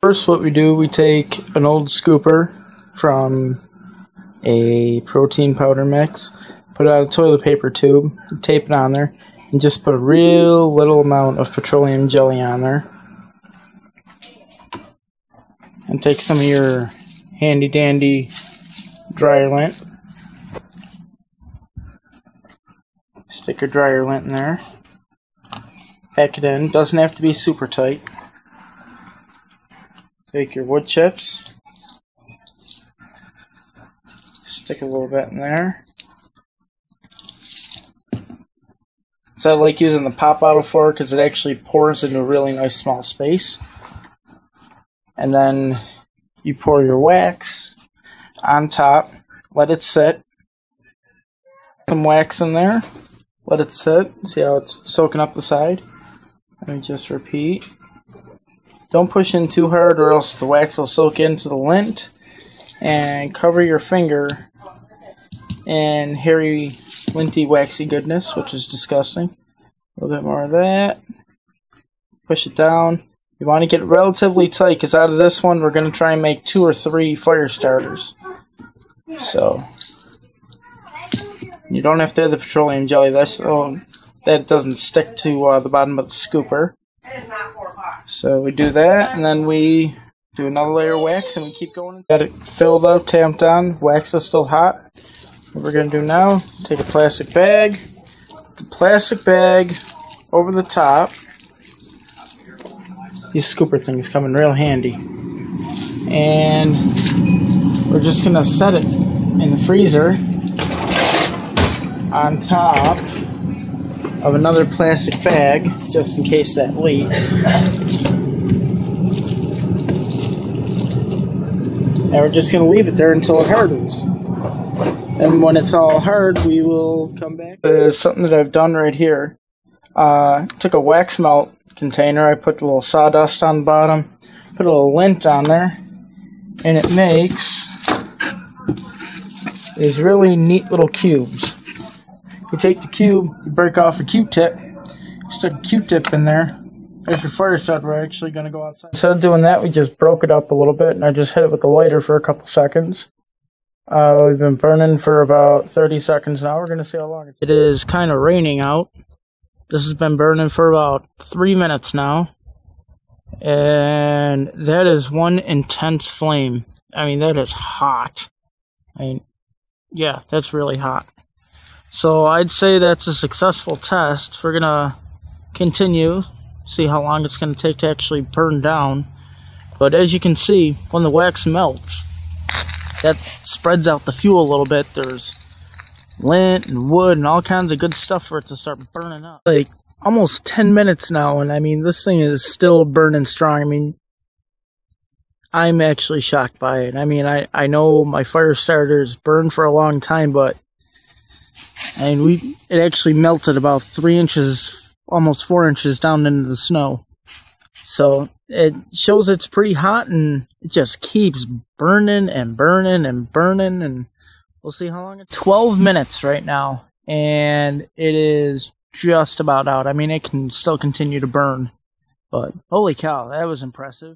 First, what we do, we take an old scooper from a protein powder mix, put it on a toilet paper tube, tape it on there, and just put a real little amount of petroleum jelly on there. And take some of your handy dandy dryer lint. Stick your dryer lint in there. Pack it in. Doesn't have to be super tight. Take your wood chips. Stick a little bit in there. So I like using the pop bottle for it because it actually pours into a really nice small space. And then you pour your wax on top. Let it sit. Some wax in there. Let it sit. See how it's soaking up the side? Let me just repeat. Don't push in too hard or else the wax will soak into the lint. And cover your finger in hairy, linty, waxy goodness, which is disgusting. A little bit more of that. Push it down. You want to get it relatively tight because out of this one we're going to try and make 2 or 3 fire starters. So you don't have to have the petroleum jelly. That's so that doesn't stick to the bottom of the scooper. So we do that, and then we do another layer of wax, and we keep going. Got it filled up, tamped on. Wax is still hot. What we're going to do now, take a plastic bag, put the plastic bag over the top. These scooper things come in real handy. And we're just going to set it in the freezer on top of another plastic bag, just in case that leaks. And we're just going to leave it there until it hardens. And when it's all hard, we will come back. Something that I've done right here. Took a wax melt container. I put a little sawdust on the bottom. Put a little lint on there. And it makes these really neat little cubes. You take the cube, you break off a Q-tip, stick a Q-tip in there. There's your fire starter. We're actually going to go outside. Instead of doing that, we just broke it up a little bit, and I just hit it with the lighter for a couple seconds. We've been burning for about 30 seconds now. We're going to see how long it is. Kind of raining out. This has been burning for about 3 minutes now. And that is one intense flame. I mean, that is hot. I mean, yeah, that's really hot. So I'd say that's a successful test. We're going to continue, see how long it's going to take to actually burn down. But as you can see, when the wax melts, that spreads out the fuel a little bit. There's lint and wood and all kinds of good stuff for it to start burning up. Like almost 10 minutes now, and I mean, this thing is still burning strong. I mean, I'm actually shocked by it. I mean, I know my fire starters burn for a long time, but it actually melted about 3 inches, almost 4 inches down into the snow. So it shows it's pretty hot, and it just keeps burning and burning and burning, and we'll see how long it's 12 minutes right now, and it is just about out. I mean, it can still continue to burn, but holy cow, that was impressive.